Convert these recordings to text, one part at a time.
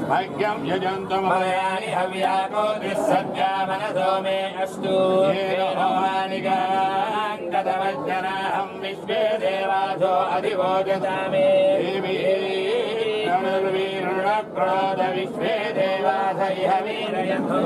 भाग्यं यजन्तु मलयानि हव्याको सद्या मनसो मे अस्तु हेमानिकाङ्गतवज्जनाहं विश्वे देवासो अधिवोजसामे वीरणक्रोध विश्वे देवास इह वीरयन्तु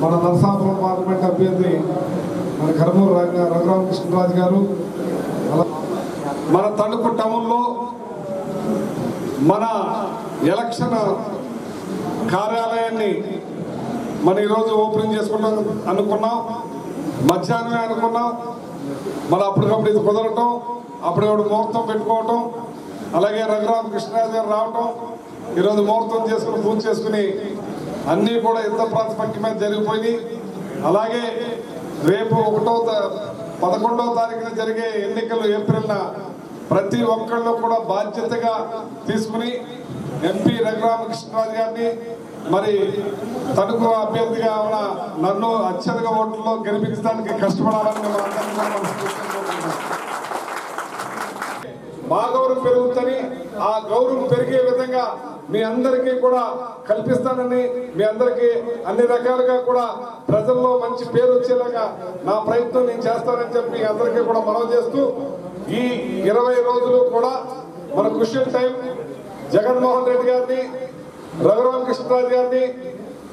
మన నరసాపురం పార్లమెంట్ అభ్యర్థి మన కర్మూరు రఘురామకృష్ణరాజు గారు, మన తణుకు టౌన్లో మన ఎలక్షన్ కార్యాలయాన్ని మన ఈరోజు ఓపెనింగ్ చేసుకుంటాం అనుకున్నాం, మధ్యాహ్నమే అనుకున్నాం. మళ్ళీ అప్పటికప్పుడు ఇది కుదరటం, అప్పటికప్పుడు ముహూర్తం పెట్టుకోవటం, అలాగే రఘురామకృష్ణరాజు గారు రావటం, ఈరోజు ముహూర్తం చేసుకుని పూజ చేసుకుని అన్నీ కూడా యుద్ధ ప్రాతిపదిక మీద జరిగిపోయి, అలాగే రేపు 11వ తారీఖున జరిగే ఎన్నికలు ఏప్రిల్న ప్రతి ఒక్కళ్ళు కూడా బాధ్యతగా తీసుకుని ఎంపీ రఘురామకృష్ణరాజు గారిని మరి తణుకు అభ్యర్థిగా ఉన్న నన్ను అత్యధిక ఓట్లలో గెలిపించడానికి కష్టపడాలని మా గౌరవం పెరుగుతుంది. ఆ గౌరవం పెరిగే విధంగా మీ అందరికీ కూడా కల్పిస్తానని, మీ అందరికీ అన్ని రకాలుగా కూడా ప్రజల్లో మంచి పేరు వచ్చేలాగా నా ప్రయత్నం నేను చేస్తానని చెప్పి అందరికీ కూడా మనవి చేస్తూ, ఈ 20 రోజులు కూడా మన క్రూషియల్ టైం జగన్మోహన్ రెడ్డి గారిని, రఘురామకృష్ణరాజు గారిని,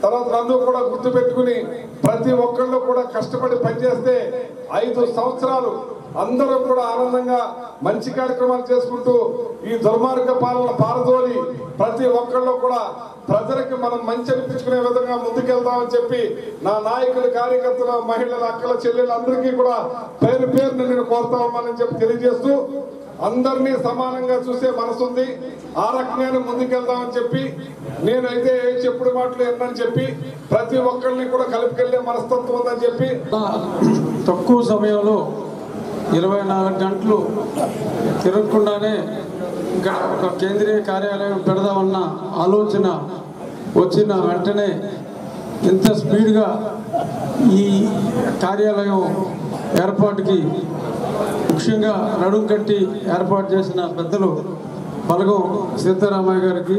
తర్వాత నన్ను కూడా గుర్తుపెట్టుకుని ప్రతి ఒక్కళ్ళు కూడా కష్టపడి పనిచేస్తే 5 సంవత్సరాలు అందరూ కూడా ఆనందంగా మంచి కార్యక్రమాలు చేసుకుంటూ ఈ దుర్మార్గ పాలన పారదోలి ప్రతి ఒక్కళ్ళు కూడా ప్రజలకి మనం మంచి అనిపించుకునే విధంగా ముందుకెళ్తామని చెప్పి నా నాయకులు, కార్యకర్తలు, మహిళలు, అక్కల, చెల్లెలు అందరికీ కూడా పేరు పేరుని నేను కోరుతామని చెప్పి తెలియజేస్తూ అందరినీ సమానంగా చూసే మనసుంది, ఆ రకంగానే ముందుకెళ్దామని చెప్పి నేనైతే చెప్పుడు మాటలు ఏంటని చెప్పి ప్రతి ఒక్కరిని కూడా కలుపుకెళ్లే మనస్తత్వం ఉందని చెప్పి తక్కువ సమయంలో 24 గంటలు తిరగకుండానే ఇక్కడ ఒక కేంద్రీయ కార్యాలయం పెడదామన్న ఆలోచన వచ్చిన వెంటనే ఎంత స్పీడ్గా ఈ కార్యాలయం ఏర్పాటుకి ముఖ్యంగా నడుం కట్టి ఏర్పాటు చేసిన పెద్దలు బలగం సీతారామయ్య గారికి,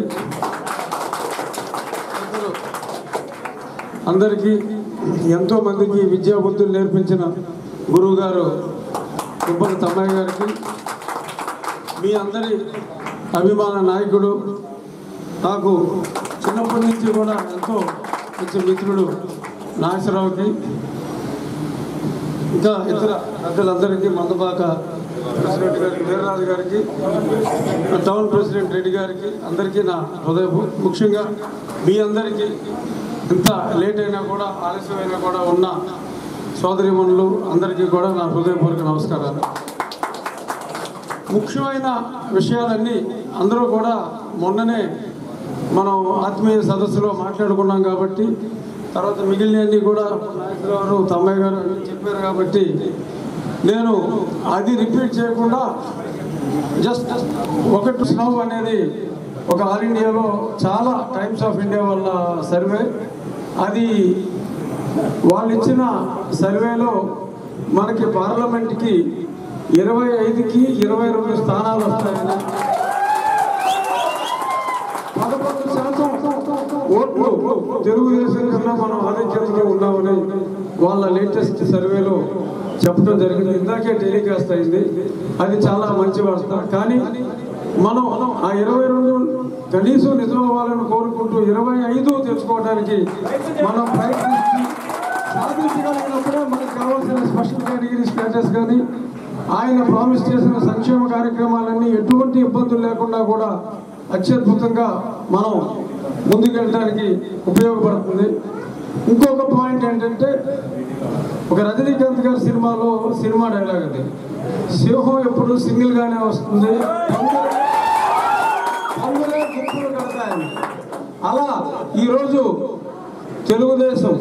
అందరికీ ఎంతోమందికి విద్యాబుద్ధులు నేర్పించిన గురువు గారు దుబ్బల తమ్మయ్య గారికి, మీ అందరి అభిమాన నాయకుడు, నాకు చిన్నప్పటి నుంచి కూడా ఎంతో మంచి మిత్రుడు నాగేశ్వరరావుకి, ఇంకా ఇతర పెద్దలందరికీ, మందపాక ప్రెసిడెంట్ గారికి, వీరరాజు గారికి, టౌన్ ప్రెసిడెంట్ రెడ్డి గారికి, అందరికీ నా హృదయపు, ముఖ్యంగా మీ అందరికీ ఇంత లేట్ అయినా కూడా ఆలస్యమైనా కూడా ఉన్న సోదరిమణులు అందరికీ కూడా నా హృదయపూర్వక నమస్కారాలు. ముఖ్యమైన విషయాలన్నీ అందరూ కూడా మొన్ననే మనం ఆత్మీయ సదస్సులో మాట్లాడుకున్నాం కాబట్టి, తర్వాత మిగిలినవన్నీ కూడా నాగేశ్వరరావు, తమ్మయ్య గారు చెప్పారు కాబట్టి నేను అది రిపీట్ చేయకుండా జస్ట్ ఒకటి స్నౌ అనేది ఒక ఆల్ ఇండియాలో చాలా టైమ్స్ ఆఫ్ ఇండియా వల్ల సర్వే, అది వాళ్ళు ఇచ్చిన సర్వేలో మనకి పార్లమెంట్కి 25కి 22 స్థానాలు వస్తాయని, 11% ఓట్లు తెలుగుదేశం కన్నా మనం ఆధిక్యంగా ఉన్నామని వాళ్ళ లేటెస్ట్ సర్వేలో చెప్పడం జరిగింది. ఇందాకే టెలికాస్ట్ అయింది, అది చాలా మంచి వార్త. కానీ మనం ఆ 22 కనీసం నిజం అవ్వాలని కోరుకుంటూ 25 తెచ్చుకోవడానికి మనం ప్రయత్నించి సాధించగలిగినప్పుడే మనకు కావాల్సిన స్పెషల్ కేటగిరీ స్టేటస్ కానీ ఆయన ప్రామిస్ చేసిన సంక్షేమ కార్యక్రమాలన్నీ ఎటువంటి ఇబ్బందులు లేకుండా కూడా అత్యద్భుతంగా మనం ముందుకెళ్ళడానికి ఉపయోగపడుతుంది. ఇంకొక పాయింట్ ఏంటంటే, ఒక రజనీకాంత్ గారి సినిమాలో సినిమా డైలాగ్ అది, సింహం ఎప్పుడు సింగిల్గానే వస్తుంది, గుంపులు కడతాయని. అలా ఈరోజు తెలుగుదేశం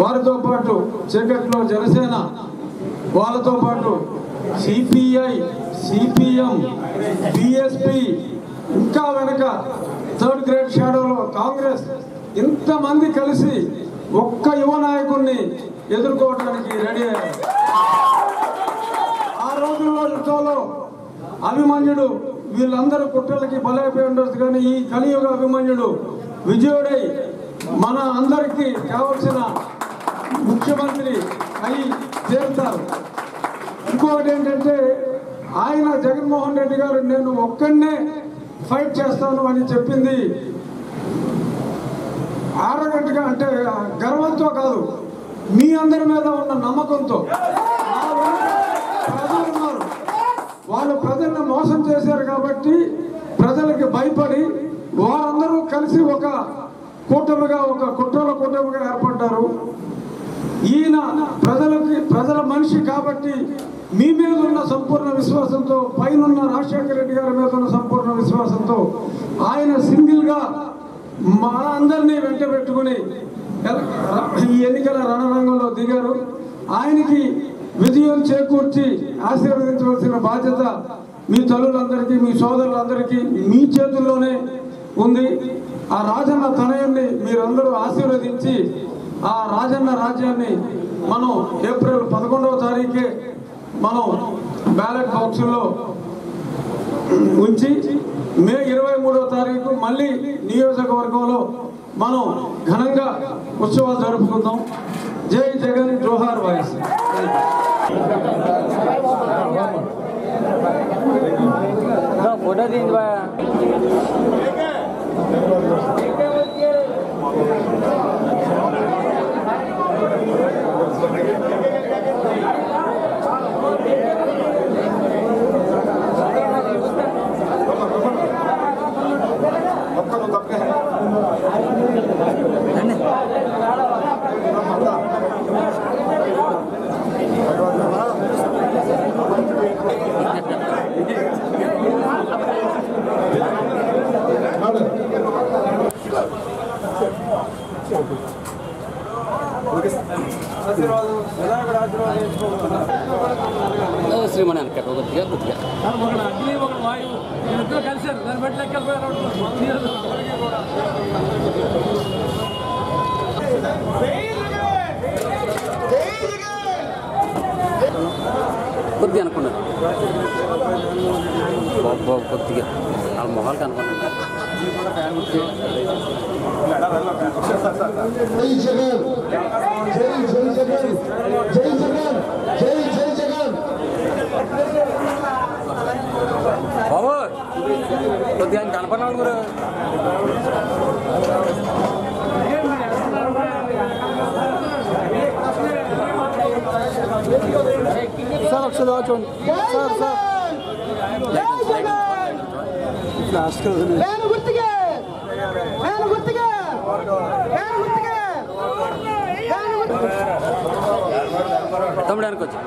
వారితో పాటు చీకట్లో జనసేన, వాళ్ళతో పాటు సిపిఐ, సిపిఎం, బిఎస్పి, ఇంకా వెనక థర్డ్ గ్రేడ్ షాడోలో కాంగ్రెస్, ఇంతమంది కలిసి ఒక్క యువ నాయకుడిని ఎదుర్కోవడానికి రెడీ అయ్యారు. ఆ రోజుల్లో అభిమన్యుడు, వీళ్ళందరూ కుట్రలకి బలైపోయి ఉండొచ్చు, కానీ ఈ కలియుగ అభిమన్యుడు విజయుడై మన అందరికీ కావలసిన ముఖ్యమంత్రి అయి చేరుతారు. ఇంకొకటి ఏంటంటే, ఆయన జగన్మోహన్ రెడ్డి గారు నేను ఒక్కడనే ఫైట్ చేస్తాను అని చెప్పింది ఆరగట్టుగా, అంటే గర్వంతో కాదు, మీ అందరి మీద ఉన్న నమ్మకంతో. ప్రజలు ఉన్నారు, వాళ్ళు ప్రజల్ని మోసం చేశారు కాబట్టి ప్రజలకి భయపడి వారందరూ కలిసి ఒక కూటమిగా, ఒక కుట్రల కూటమిగా ఏర్పడ్డారు. ఈయన ప్రజల మనిషి కాబట్టి మీ మీద ఉన్న సంపూర్ణ విశ్వాసంతో, పైనున్న రాజశేఖర రెడ్డి గారి మీద ఉన్న సంపూర్ణ విశ్వాసంతో ఆయన సింగిల్గా మన అందరినీ వెంట పెట్టుకుని ఈ ఎన్నికల రణరంగంలో దిగారు. ఆయనకి విజయం చేకూర్చి ఆశీర్వదించవలసిన బాధ్యత మీ తల్లులందరికీ, మీ సోదరులందరికీ మీ చేతుల్లోనే ఉంది. ఆ రాజన్న తనయుణ్ణి మీరందరూ ఆశీర్వదించి ఆ రాజన్న రాజ్యాన్ని మనం ఏప్రిల్ 11వ తారీఖే మనం బ్యాలెట్ బాక్సుల్లో ఉంచి మే 23వ తారీఖు మళ్ళీ నియోజకవర్గంలో మనం ఘనంగా ఉత్సవాలు జరుపుకుందాం. జై జగన్, జోహార్ వాయిస్. ఫోటో తీయండి. శ్రీమణి అనమాట కొద్దిగా కొద్దిగా అగ్ని ఒక వాయువు ఇద్దరు కలిసారు దాన్ని బట్టి లెక్కలు కొద్దిగా అనుకున్నారు బాబు కొద్దిగా వాళ్ళ మొహాలు కనుకున్నారు జై జగన్ జై జై జగన్ జై జగన్ జై జై జగన్ బాబు కొద్దిగా ఆయన కనపడినాడు గురు సార్ ఒకసారి చూడండి సార్ సార్ తమ్ముడు అనుకోవచ్చు